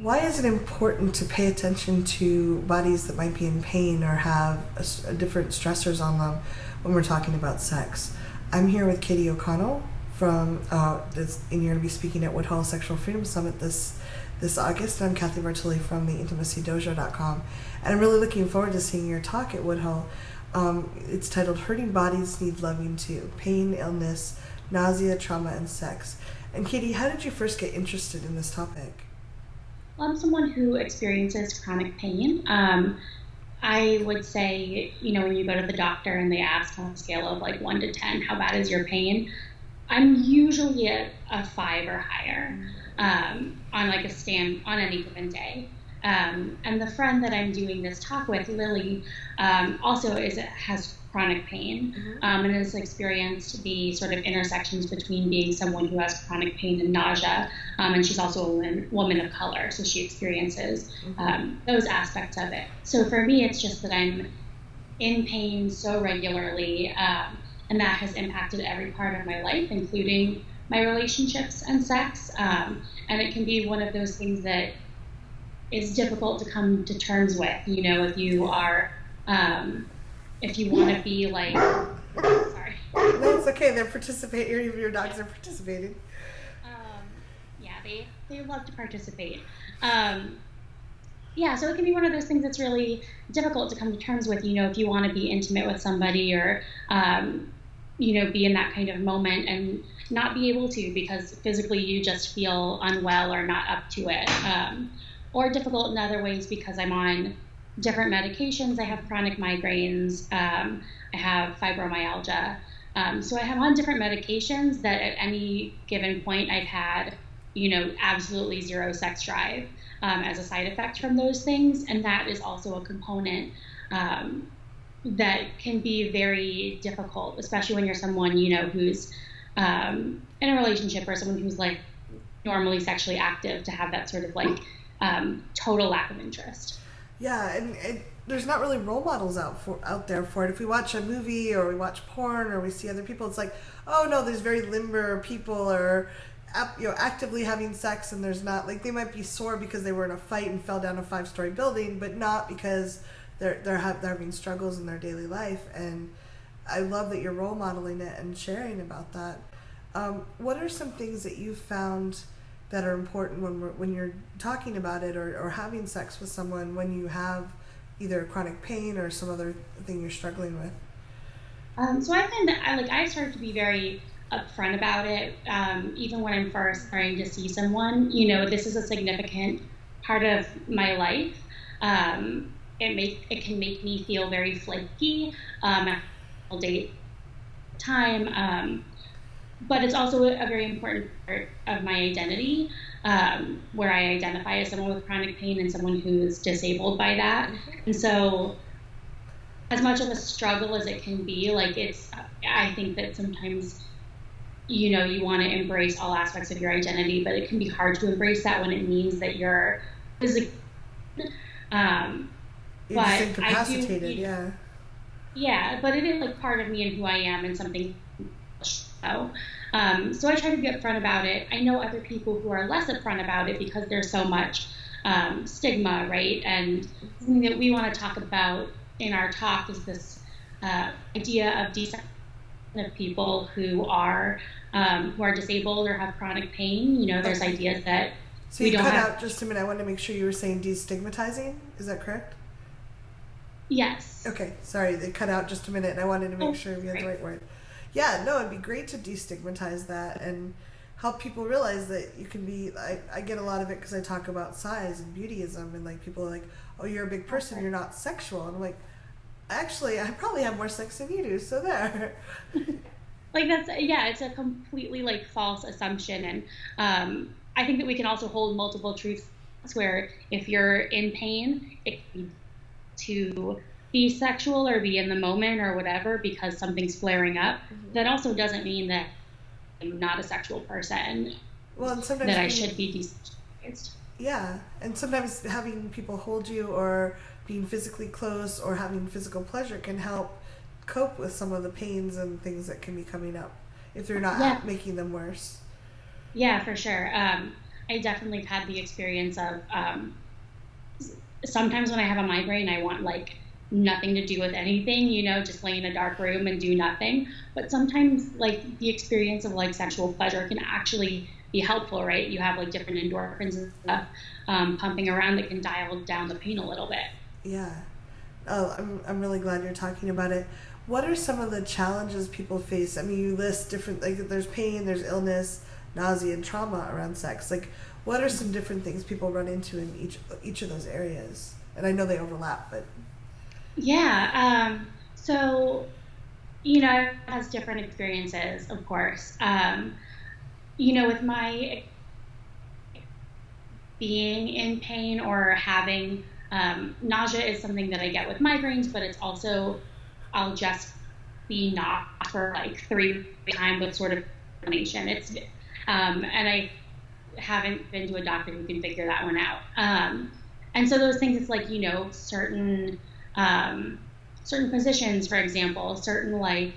Why is it important to pay attention to bodies that might be in pain or have different stressors on them when we're talking about sex? I'm here with Katie O'Connell from, and you're going to be speaking at Woodhull Sexual Freedom Summit this August. And I'm Kathy Bertoli from the intimacydojo.com. And I'm really looking forward to seeing your talk at Woodhull. It's titled Hurting Bodies Need Loving Too: Pain, Illness, Nausea, Trauma, and Sex. And Katie, how did you first get interested in this topic? Well, I'm someone who experiences chronic pain. I would say, when you go to the doctor and they ask on a scale of like 1 to 10, how bad is your pain? I'm usually at a 5 or higher on like on any given day. And the friend that I'm doing this talk with, Lily, also has chronic pain and has experienced the sort of intersections between being someone who has chronic pain and nausea, and she's also a woman of color, so she experiences those aspects of it. So for me, it's just that I'm in pain so regularly, and that has impacted every part of my life, including my relationships and sex, and it can be one of those things that is difficult to come to terms with, if you are if you want to be like, sorry. No, it's okay. They're participating. Your dogs are participating. Yeah, they love to participate. Yeah, so it can be one of those things that's really difficult to come to terms with, if you want to be intimate with somebody or, be in that kind of moment and not be able to because physically you just feel unwell or not up to it. Or difficult in other ways because I'm on different medications. I have chronic migraines. I have fibromyalgia. So I'm on different medications that at any given point I've had, absolutely zero sex drive as a side effect from those things. And that is also a component that can be very difficult, especially when you're someone, who's in a relationship or someone who's like normally sexually active, to have that sort of like total lack of interest. Yeah, and there's not really role models out there for it. If we watch a movie or we watch porn or we see other people, it's like, oh no, there's very limber people or actively having sex, and there's not, like, they might be sore because they were in a fight and fell down a 5-story building, but not because they're having struggles in their daily life. And I love that you're role modeling it and sharing about that. What are some things that you've found that are important when you're talking about it or having sex with someone when you have either chronic pain or some other thing you're struggling with? So I find that I started to be very upfront about it, even when I'm first starting to see someone. This is a significant part of my life. It can make me feel very flaky after a date time. But it's also a very important part of my identity, where I identify as someone with chronic pain and someone who's disabled by that. And so as much of a struggle as it can be, I think that sometimes, you want to embrace all aspects of your identity, but it can be hard to embrace that when it means that you're physically, You're incapacitated, yeah. Yeah, but it is like part of me and who I am and something. So I try to be upfront about it. I know other people who are less upfront about it because there's so much stigma, right? And something that we want to talk about in our talk is this idea of desensitization of people who are disabled or have chronic pain. There's ideas that so we don't have. So you cut out just a minute. I wanted to make sure you were saying destigmatizing. Is that correct? Yes. Okay, sorry, they cut out just a minute, and I wanted to make sure we had the right word. Yeah, no, it'd be great to destigmatize that and help people realize that you can be, I get a lot of it because I talk about size and beautyism, and like people are like, oh, you're a big person, you're not sexual. And I'm like, actually, I probably have more sex than you do, so there. It's a completely false assumption. And I think that we can also hold multiple truths where if you're in pain, it can be to be sexual or be in the moment or whatever because something's flaring up. That also doesn't mean that I'm not a sexual person. Well, and sometimes that I should be desensitized. Yeah, and sometimes having people hold you or being physically close or having physical pleasure can help cope with some of the pains and things that can be coming up if they're not making them worse. Yeah, for sure. I definitely have had the experience of sometimes when I have a migraine, I want like nothing to do with anything, just lay in a dark room and do nothing. But sometimes like the experience of like sexual pleasure can actually be helpful, right? You have like different endorphins and stuff pumping around that can dial down the pain a little bit. Yeah. Oh, I'm really glad you're talking about it. What are some of the challenges people face? I mean, you list different, like, there's pain, there's illness, nausea, and trauma around sex. Like, what are some different things people run into in each of those areas? And I know they overlap, but Yeah. So, it has different experiences, of course. With my being in pain or having nausea is something that I get with migraines, but it's also, I'll just be knocked for like 3 times with sort of explanation. And I haven't been to a doctor who can figure that one out. And so those things, it's like, certain positions, for example, certain like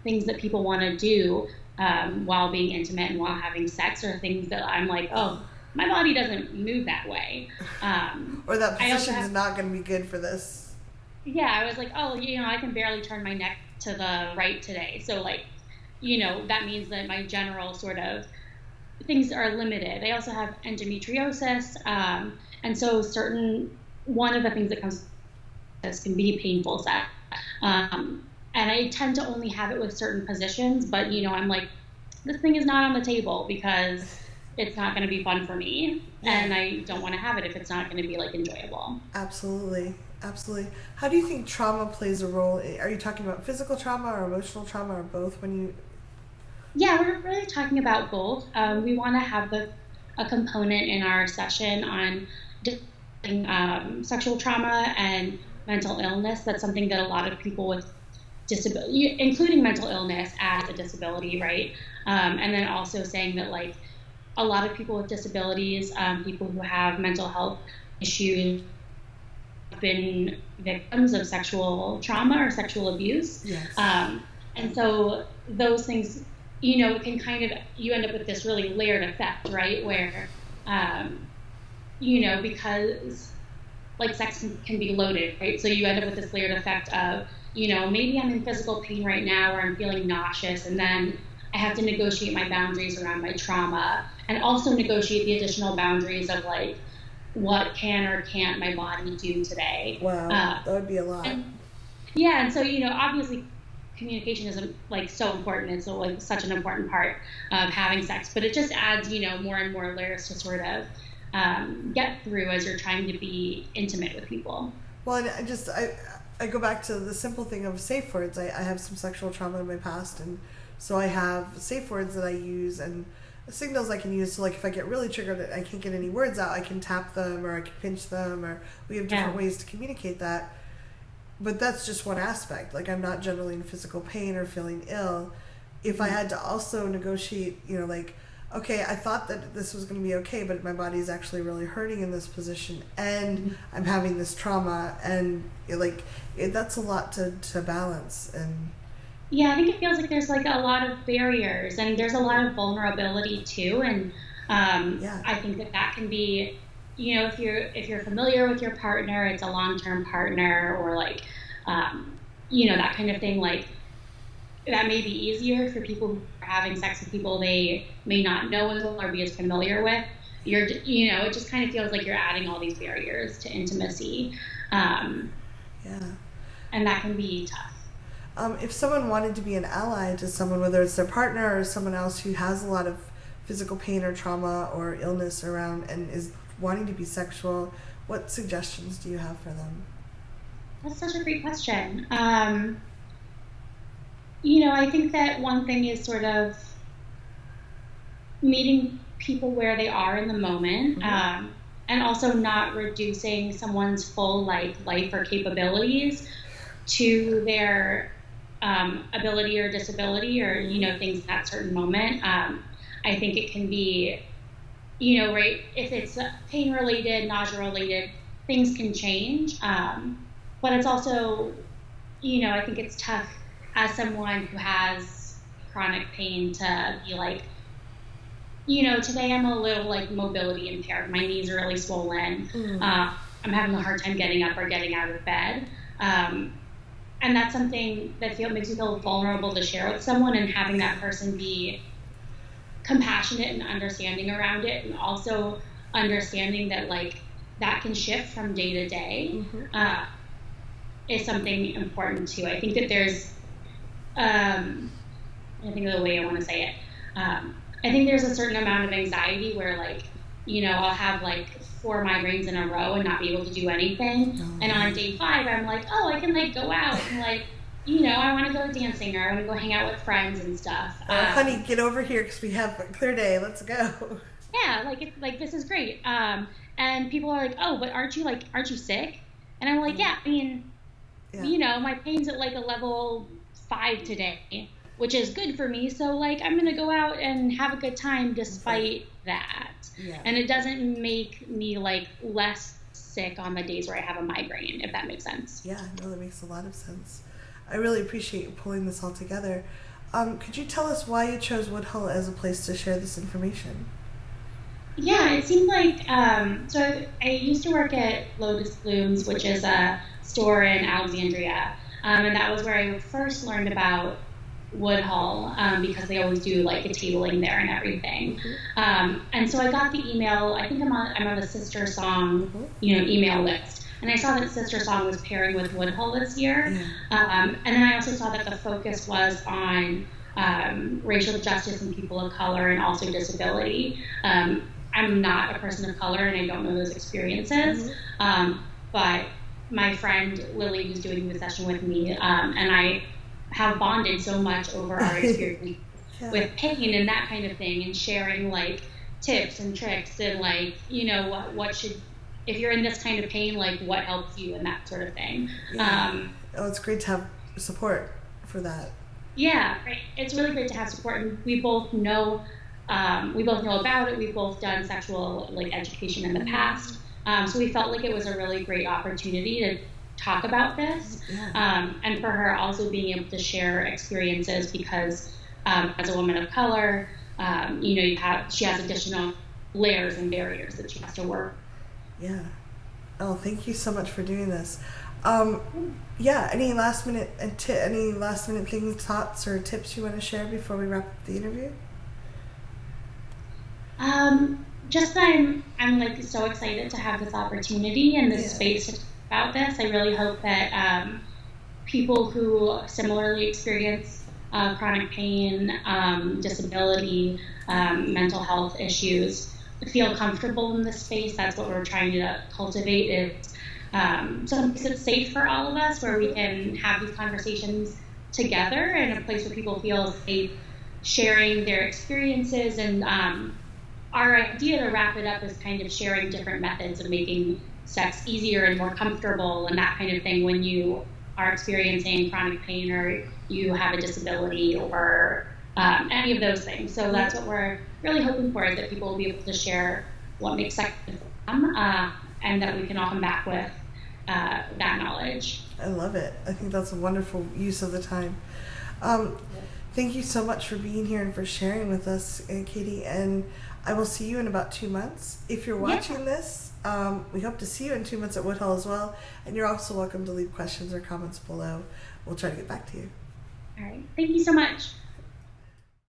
things that people want to do while being intimate and while having sex, or things that I'm like, oh, my body doesn't move that way. or that position is not going to be good for this. Yeah, I was like, oh, I can barely turn my neck to the right today. So like, that means that my general sort of things are limited. I also have endometriosis. And so one of the things that comes with this can be painful sex. And I tend to only have it with certain positions, but I'm like, this thing is not on the table because it's not going to be fun for me. Yeah. And I don't want to have it if it's not going to be like enjoyable. Absolutely. Absolutely. How do you think trauma plays a role? Are you talking about physical trauma or emotional trauma or both when you... Yeah, we're really talking about both. We want to have a component in our session on sexual trauma and mental illness. That's something that a lot of people with disability, including mental illness as a disability, right? And then also saying that like a lot of people with disabilities, people who have mental health issues, have been victims of sexual trauma or sexual abuse. Yes. And so those things, it can kind of, you end up with this really layered effect, right? Where, because like sex can be loaded, right? So you end up with this layered effect of, maybe I'm in physical pain right now or I'm feeling nauseous, and then I have to negotiate my boundaries around my trauma and also negotiate the additional boundaries of like, what can or can't my body do today? Wow, that would be a lot. And so, obviously communication isn't like so important. It's like such an important part of having sex, but it just adds, more and more layers to sort of get through as you're trying to be intimate with people. Well, and I go back to the simple thing of safe words. I have some sexual trauma in my past, and so I have safe words that I use and signals I can use. So like if I get really triggered and I can't get any words out, I can tap them or I can pinch them, or we have different ways to communicate that. But that's just one aspect. Like I'm not generally in physical pain or feeling ill. If I had to also negotiate, like, okay, I thought that this was going to be okay, but my body is actually really hurting in this position, and I'm having this trauma, and that's a lot to balance. And yeah, I think it feels like there's like a lot of barriers, and there's a lot of vulnerability too. And I think that can be, if you're familiar with your partner, it's a long-term partner, or like, that kind of thing, like that may be easier for people who are having sex with people they may not know as well or be as familiar with. It just kind of feels like you're adding all these barriers to intimacy. And that can be tough. If someone wanted to be an ally to someone, whether it's their partner or someone else who has a lot of physical pain or trauma or illness around and is wanting to be sexual, what suggestions do you have for them? That's such a great question. I think that one thing is sort of meeting people where they are in the moment, and also not reducing someone's full life or capabilities to their ability or disability or, things in that certain moment. I think it can be, right, if it's pain related, nausea related, things can change. But it's also, I think it's tough as someone who has chronic pain to be like, today I'm a little like mobility impaired. My knees are really swollen. Mm. I'm having a hard time getting up or getting out of bed. And that's something that makes me feel vulnerable to share with someone, and having that person be compassionate and understanding around it, and also understanding that like that can shift from day to day, is something important too. I think that there's, I think of the way I want to say it. I think there's a certain amount of anxiety where like, I'll have like 4 migraines in a row and not be able to do anything. Oh. And on day 5, I'm like, oh, I can like go out and like, I want to go dancing, or I want to go hang out with friends and stuff. Honey, get over here because we have a clear day. Let's go. Yeah, like it's like this is great. And people are like, oh, but aren't you sick? And I'm like, yeah, I mean, my pain's at like a level 5 today, which is good for me. So like, I'm gonna go out and have a good time despite that. Yeah. And it doesn't make me like less sick on the days where I have a migraine, if that makes sense. Yeah, no, that makes a lot of sense. I really appreciate you pulling this all together. Could you tell us why you chose Woodhull as a place to share this information? Yeah, it seemed like, so I used to work at Lotus Blooms, which is a store in Alexandria. And that was where I first learned about Woodhull, because they always do like a tabling there and everything. And so I got the email. I think I'm on the Sister Song, email list, and I saw that Sister Song was pairing with Woodhull this year. And then I also saw that the focus was on racial justice and people of color, and also disability. I'm not a person of color, and I don't know those experiences. But my friend Lily, who's doing the session with me, and I have bonded so much over our experience with pain and that kind of thing, and sharing like tips and tricks, and like, what should, if you're in this kind of pain, like what helps you and that sort of thing. It's great to have support for that. Yeah, right. It's really great to have support, and we both know about it. We've both done sexual like education in the past, so we felt like it was a really great opportunity to talk about this, and for her also being able to share experiences, because as a woman of color, she has additional layers and barriers that she has to work. Yeah. Oh, thank you so much for doing this. Any last minute things, thoughts, or tips you want to share before we wrap up the interview? Just that I'm like so excited to have this opportunity and this space to talk about this. I really hope that people who similarly experience chronic pain, disability, mental health issues feel comfortable in this space. That's what we're trying to cultivate, is some place that's safe for all of us, where we can have these conversations together, and a place where people feel safe sharing their experiences. And our idea, to wrap it up, is kind of sharing different methods of making sex easier and more comfortable and that kind of thing when you are experiencing chronic pain, or you have a disability, or any of those things. So that's what we're really hoping for, is that people will be able to share what makes sex good for them, and that we can all come back with that knowledge. I love it. I think that's a wonderful use of the time. Thank you so much for being here and for sharing with us, Katie. And I will see you in about 2 months. If you're watching this, we hope to see you in 2 months at Woodhull as well. And you're also welcome to leave questions or comments below. We'll try to get back to you. All right. Thank you so much.